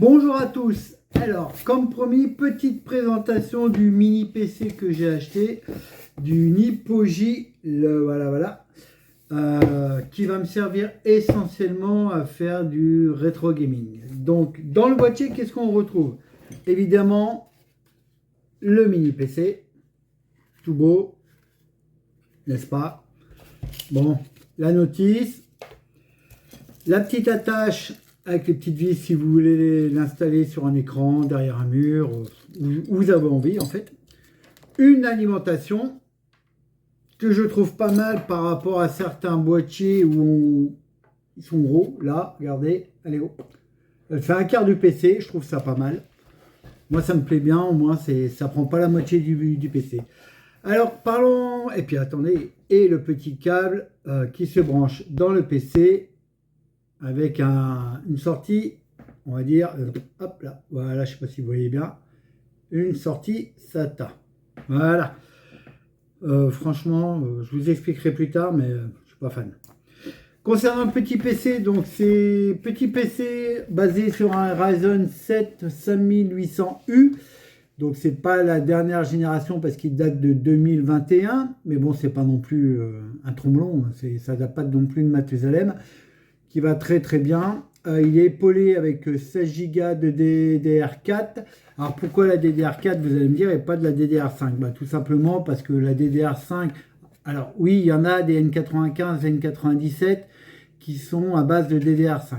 Bonjour à tous. Alors, comme promis, petite présentation du mini PC que j'ai acheté, du Nipoji, qui va me servir essentiellement à faire du rétro gaming. Donc, dans le boîtier, qu'est-ce qu'on retrouve? Évidemment, le mini PC, tout beau, n'est-ce pas? Bon, la notice, la petite attache avec les petites vis si vous voulez l'installer sur un écran, derrière un mur, où vous avez envie en fait. Une alimentation que je trouve pas mal par rapport à certains boîtiers ils sont gros. Là, regardez, elle est haut. Elle fait un quart du PC, je trouve ça pas mal. Moi, ça me plaît bien, au moins ça prend pas la moitié du PC. Alors, parlons, et puis attendez, et le petit câble qui se branche dans le PC avec une sortie, on va dire, hop là, voilà, je sais pas si vous voyez bien, une sortie SATA. Voilà. Franchement, je vous expliquerai plus tard, mais je suis pas fan. Concernant le petit PC, donc c'est petit PC basé sur un Ryzen 7 5800U. Donc c'est pas la dernière génération parce qu'il date de 2021, mais bon, c'est pas non plus un tromblon, ça date pas non plus de Mathusalem, qui va très très bien. Il est épaulé avec 16 Go de DDR4. Alors pourquoi la DDR4, vous allez me dire, et pas de la DDR5? Tout simplement parce que la DDR5, alors oui, il y en a des N95, N97 qui sont à base de DDR5.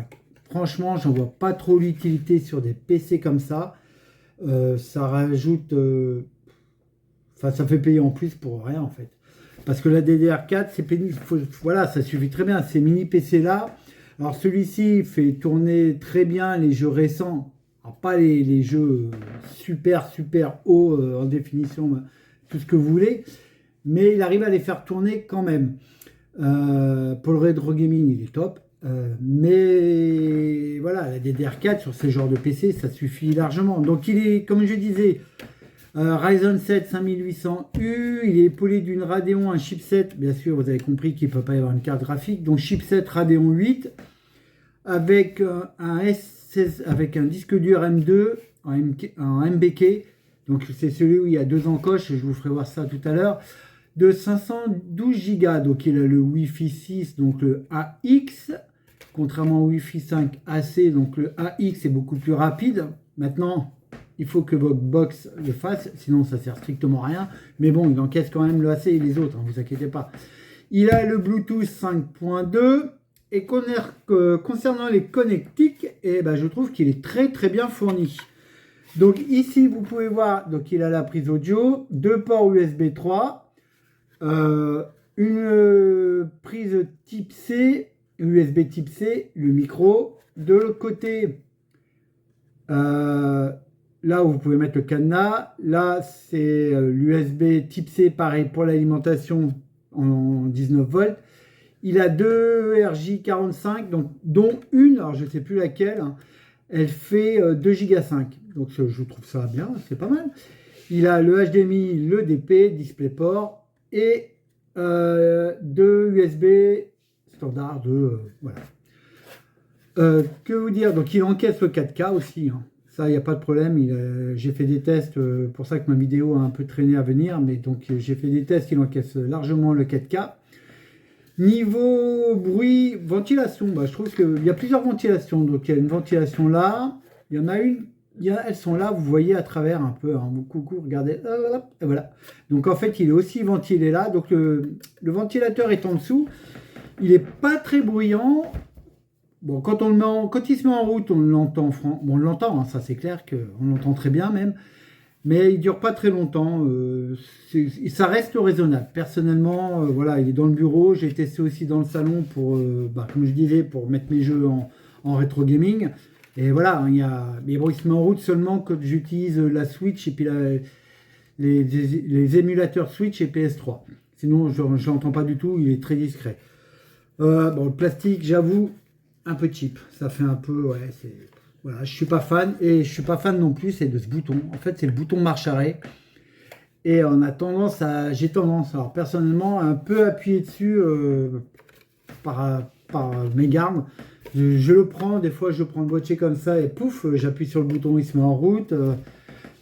Franchement, j'en vois pas trop l'utilité sur des PC comme ça. Ça rajoute... Enfin, ça fait payer en plus pour rien en fait. Parce que la DDR4, c'est pénible. Voilà, ça suffit très bien. Ces mini PC là. Alors celui-ci fait tourner très bien les jeux récents. Alors, pas les jeux super hauts en définition, tout ce que vous voulez. Mais il arrive à les faire tourner quand même. Pour le rétro gaming, il est top. Mais voilà, la DDR4 sur ce genre de PC, ça suffit largement. Donc il est, comme je disais, Ryzen 7 5800U, il est épaulé d'une Radeon, un chipset, bien sûr, vous avez compris qu'il ne peut pas y avoir une carte graphique, donc chipset Radeon 8, avec un S16, avec un disque dur M2 en MBK, donc c'est celui où il y a deux encoches, et je vous ferai voir ça tout à l'heure, de 512 Go, donc il a le Wi-Fi 6, donc le AX, contrairement au Wi-Fi 5 AC, donc le AX est beaucoup plus rapide. Maintenant, il faut que votre box le fasse, sinon ça sert strictement à rien. Mais bon, il encaisse quand même le AC et les autres, ne vous inquiétez pas. Il a le Bluetooth 5.2 et concernant les connectiques, je trouve qu'il est très bien fourni. Donc ici, vous pouvez voir, donc il a la prise audio, deux ports USB 3, une prise type C, USB type C, le micro. De l'autre côté, là où vous pouvez mettre le cadenas, là c'est l'USB type C, pareil pour l'alimentation en 19 volts. Il a deux RJ45, donc, dont une, alors je ne sais plus laquelle, hein, elle fait 2 Go 5. Donc je trouve ça bien, c'est pas mal. Il a le HDMI, le DP, DisplayPort, et deux USB standard voilà. Que vous dire, donc il encaisse le 4K aussi, hein. Ça, il n'y a pas de problème. J'ai fait des tests, pour ça que ma vidéo a un peu traîné à venir, mais donc j'ai fait des tests, il encaisse largement le 4K. Niveau bruit, ventilation, je trouve qu'il y a plusieurs ventilations. Donc il y a une ventilation là, il y en a une, elles sont là, vous voyez à travers un peu, hein. Coucou, regardez, et voilà. Donc en fait, il est aussi ventilé là. Donc le ventilateur est en dessous. Il n'est pas très bruyant. Bon, quand il se met en route, on l'entend. Bon, on l'entend, hein, ça c'est clair qu'on l'entend très bien même. Mais il ne dure pas très longtemps. Ça reste raisonnable. Personnellement, voilà, il est dans le bureau. J'ai testé aussi dans le salon pour, comme je disais, pour mettre mes jeux en rétro gaming. Et voilà, mais bon, il se met en route seulement quand j'utilise la Switch et puis les émulateurs Switch et PS3. Sinon, je ne l'entends pas du tout. Il est très discret. Bon, le plastique, j'avoue, un peu cheap. Ça fait un peu, ouais, voilà, je suis pas fan, et je suis pas fan non plus, c'est de ce bouton. En fait, c'est le bouton marche-arrêt. Et j'ai tendance, alors personnellement, à un peu appuyer dessus par mégarde. je le prends, des fois je prends le boîtier comme ça et pouf, j'appuie sur le bouton, il se met en route.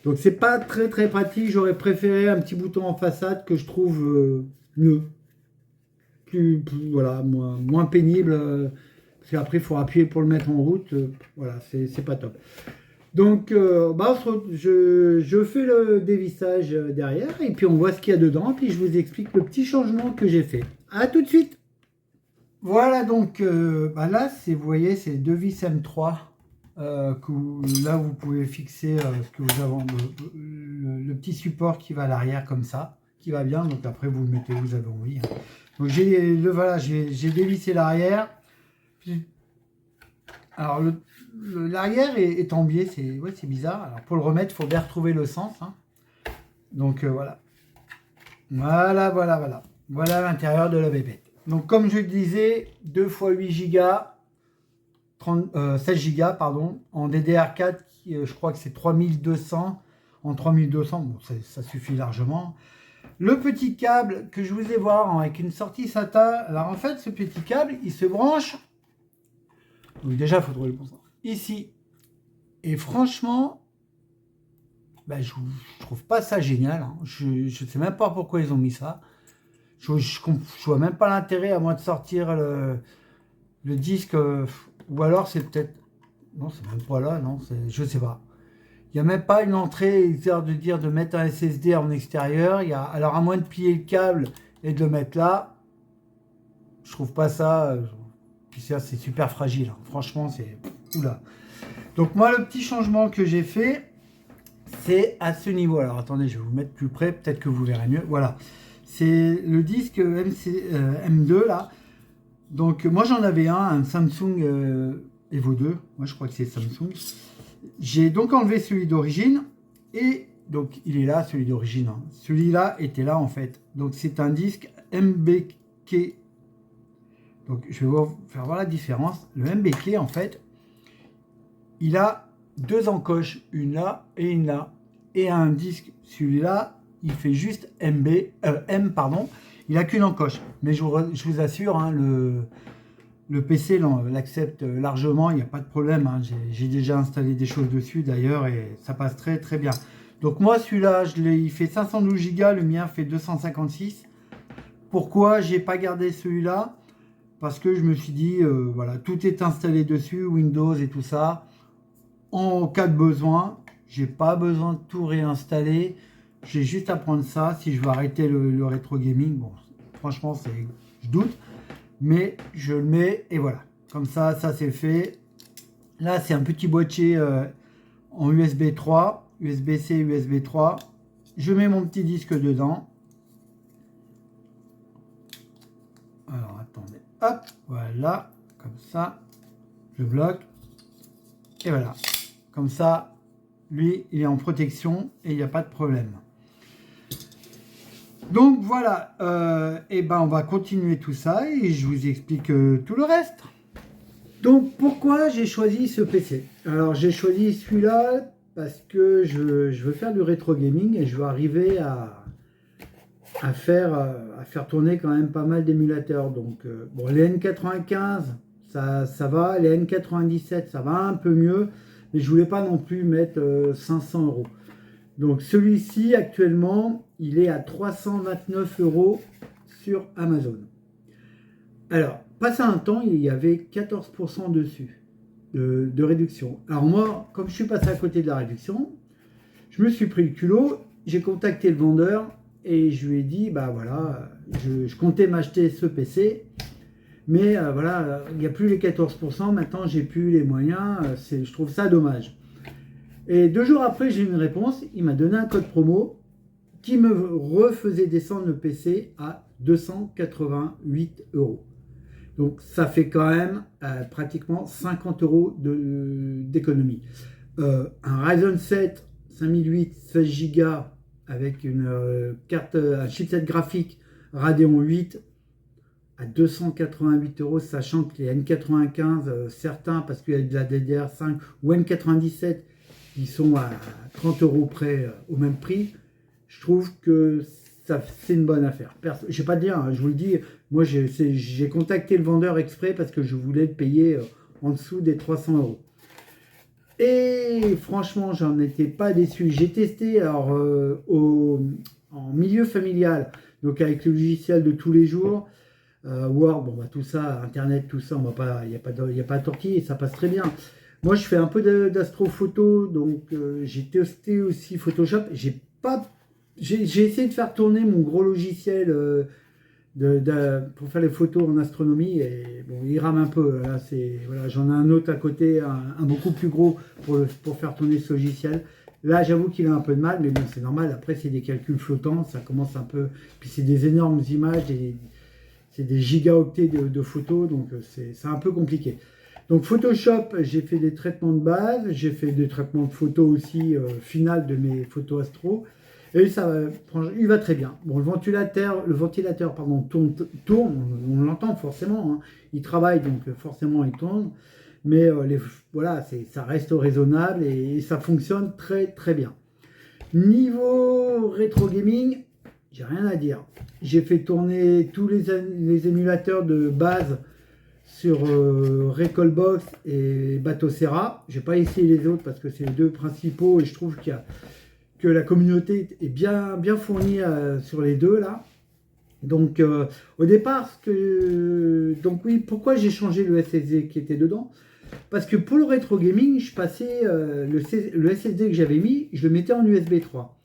Donc c'est pas très très pratique, j'aurais préféré un petit bouton en façade que je trouve mieux. Voilà, moins pénible. Parce qu'après, il faut appuyer pour le mettre en route. Voilà, c'est pas top. Donc, je fais le dévissage derrière et puis on voit ce qu'il y a dedans. Et puis je vous explique le petit changement que j'ai fait. À tout de suite. Voilà, donc là, vous voyez, c'est deux vis M3. Là, vous pouvez fixer ce que vous avez, le petit support qui va à l'arrière comme ça, qui va bien. Donc après, vous le mettez où vous avez envie. Hein. Donc j'ai dévissé l'arrière. Alors l'arrière est en biais, c'est bizarre. Alors pour le remettre, il faut bien retrouver le sens. Hein. Donc voilà. Voilà l'intérieur de la bébête. Donc comme je le disais, 2 x 8 Go, 16 Go pardon, en DDR4, je crois que c'est 3200. En 3200, bon, ça suffit largement. Le petit câble que je vous ai voir avec une sortie SATA, alors en fait ce petit câble il se branche, donc déjà il faut trouver le bon sens, ici, et franchement je trouve pas ça génial, hein. Je sais même pas pourquoi ils ont mis ça, je vois même pas l'intérêt à moi de sortir le disque, ou alors c'est peut-être, non c'est même pas là, non, je sais pas. Il n'y a même pas une entrée, histoire de dire de mettre un SSD en extérieur. Alors à moins de plier le câble et de le mettre là, je trouve pas ça. Puis ça, c'est super fragile. Hein. Franchement, c'est... Oula. Donc moi, le petit changement que j'ai fait, c'est à ce niveau. Alors attendez, je vais vous mettre plus près, peut-être que vous verrez mieux. Voilà. C'est le disque M2 là. Donc moi, j'en avais un Samsung Evo 2. Moi, je crois que c'est Samsung. J'ai donc enlevé celui d'origine et donc il est là, celui d'origine. Hein. Celui-là était là en fait. Donc c'est un disque MBK. Donc je vais vous faire voir la différence. Le MBK en fait, il a 2 encoches, une là et une là. Et un disque, celui-là, il fait juste M pardon. Il n'a qu'une encoche. Mais je vous assure, hein, le PC l'accepte largement, il n'y a pas de problème. Hein. J'ai déjà installé des choses dessus d'ailleurs et ça passe très très bien. Donc moi celui-là, il fait 512 Go, le mien fait 256. Pourquoi j'ai pas gardé celui-là? Parce que je me suis dit, voilà, tout est installé dessus, Windows et tout ça. En cas de besoin, j'ai pas besoin de tout réinstaller. J'ai juste à prendre ça. Si je veux arrêter le rétro gaming, bon, franchement, je doute. Mais je le mets et voilà. Comme ça c'est fait. Là, c'est un petit boîtier en USB 3, USB-C, USB 3. Je mets mon petit disque dedans. Alors, attendez. Hop, voilà. Comme ça. Je bloque. Et voilà. Comme ça, lui, il est en protection et il n'y a pas de problème. Donc voilà, on va continuer tout ça et je vous explique tout le reste. Donc pourquoi j'ai choisi ce PC? Alors j'ai choisi celui-là parce que je veux faire du rétro gaming et je veux arriver à faire tourner quand même pas mal d'émulateurs. Donc bon, les N95 ça va, les N97 ça va un peu mieux, mais je voulais pas non plus mettre 500 €. Donc celui-ci actuellement il est à 329 € sur Amazon. Alors, passé un temps, il y avait 14% dessus de réduction. Alors moi, comme je suis passé à côté de la réduction, je me suis pris le culot, j'ai contacté le vendeur et je lui ai dit, bah voilà, je comptais m'acheter ce PC, mais voilà, il n'y a plus les 14%, maintenant j'ai plus les moyens, je trouve ça dommage. Et 2 jours après, j'ai eu une réponse, il m'a donné un code promo qui me refaisait descendre le PC à 288 €. Donc ça fait quand même pratiquement 50 € d'économie. Un Ryzen 7 5008 16 Go avec une un chipset graphique Radeon 8 à 288 €, sachant que les N95, certains, parce qu'il y a de la DDR5 ou N97, qui sont à 30 € près au même prix, je trouve que c'est une bonne affaire. Je ne vais pas te dire, hein, je vous le dis, moi j'ai contacté le vendeur exprès parce que je voulais le payer en dessous des 300 euros. Et franchement, j'en étais pas déçu. J'ai testé alors en milieu familial, donc avec le logiciel de tous les jours, Word, bon bah tout ça, Internet, tout ça, on va pas, il n'y a pas de tortille et ça passe très bien. Moi, je fais un peu d'astrophoto, donc j'ai testé aussi Photoshop. J'ai essayé de faire tourner mon gros logiciel pour faire les photos en astronomie et bon, il rame un peu. Là, voilà, j'en ai un autre à côté, un beaucoup plus gros pour faire tourner ce logiciel. Là, j'avoue qu'il a un peu de mal, mais bon, c'est normal. Après, c'est des calculs flottants, ça commence un peu. Puis c'est des énormes images, c'est des gigaoctets de photos, donc c'est un peu compliqué. Donc Photoshop, j'ai fait des traitements de base, j'ai fait des traitements de photos aussi finales de mes photos astro. Et ça, il va très bien. Bon, le ventilateur pardon, tourne, on l'entend forcément. Hein. Il travaille, donc forcément il tourne. Mais voilà, ça reste raisonnable et ça fonctionne très très bien. Niveau rétro gaming, j'ai rien à dire. J'ai fait tourner tous les émulateurs de base sur Recalbox et Batocera. Je n'ai pas essayé les autres parce que c'est les deux principaux et je trouve que la communauté est bien fournie sur les deux là. Donc au départ, donc oui, pourquoi j'ai changé le SSD qui était dedans? Parce que pour le rétro gaming, je passais le SSD que j'avais mis, je le mettais en USB 3.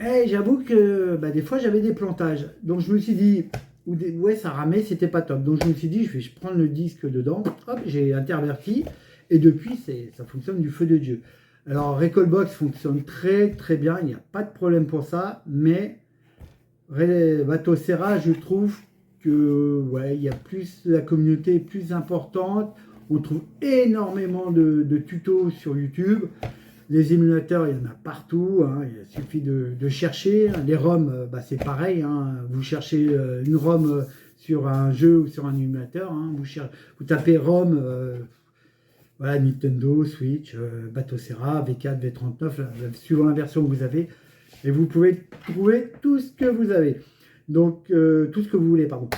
Et j'avoue que bah, des fois j'avais des plantages. Donc je me suis dit, ouais, ça ramait, c'était pas top. Donc je me suis dit, je vais prendre le disque dedans. Hop, j'ai interverti. Et depuis, ça fonctionne du feu de Dieu. Alors Recalbox fonctionne très très bien, il n'y a pas de problème pour ça. Mais Batocera, je trouve que ouais, il y a plus, la communauté est plus importante. On trouve énormément de tutos sur YouTube. Les émulateurs, il y en a partout. Hein. Il suffit de chercher. Les ROM, bah, c'est pareil. Hein. Vous cherchez une ROM sur un jeu ou sur un émulateur. Hein. Vous tapez ROM, voilà, Nintendo, Switch, Batocera, V4, V39, suivant la version que vous avez. Et vous pouvez trouver tout ce que vous avez. Donc, tout ce que vous voulez, pardon.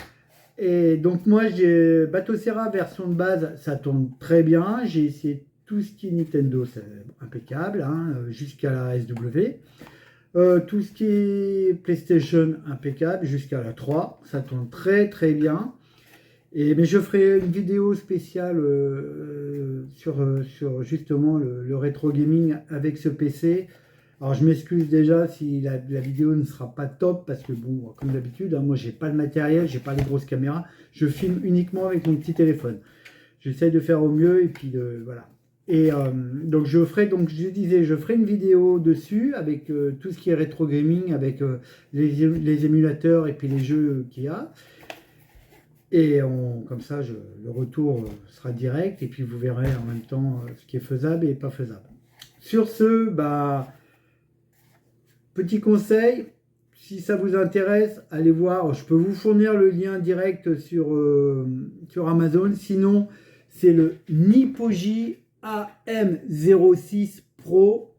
Et donc moi, j'ai Batocera version de base, ça tourne très bien. J'ai essayé tout ce qui est Nintendo, c'est impeccable, hein, jusqu'à la SW. Tout ce qui est PlayStation, impeccable, jusqu'à la 3. Ça tourne très très bien. Mais je ferai une vidéo spéciale sur justement le rétro gaming avec ce PC. Alors je m'excuse déjà si la vidéo ne sera pas top parce que bon, comme d'habitude, hein, moi j'ai pas le matériel, j'ai pas les grosses caméras, je filme uniquement avec mon petit téléphone. J'essaie de faire au mieux et puis voilà. Et donc je ferai une vidéo dessus avec tout ce qui est rétro gaming, avec les émulateurs et puis les jeux qu'il y a. Et comme ça, le retour sera direct et puis vous verrez en même temps ce qui est faisable et pas faisable. Sur ce, bah petit conseil, si ça vous intéresse, allez voir. Je peux vous fournir le lien direct sur Amazon. Sinon, c'est le Nipoji AM06 Pro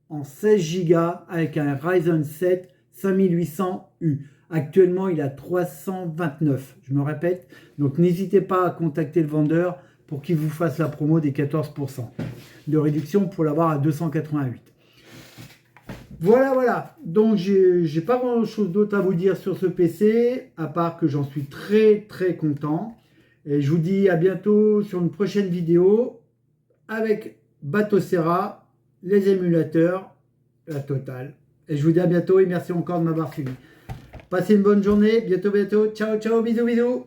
en 16 Go avec un Ryzen 7 5800U. Actuellement, il a 329. Je me répète. Donc, n'hésitez pas à contacter le vendeur pour qu'il vous fasse la promo des 14% de réduction pour l'avoir à 288. Voilà. Donc, j'ai pas grand chose d'autre à vous dire sur ce PC, à part que j'en suis très, très content. Et je vous dis à bientôt sur une prochaine vidéo avec Batocera, les émulateurs, la totale. Et je vous dis à bientôt et merci encore de m'avoir suivi. Passez une bonne journée. Bientôt. Ciao, bisous.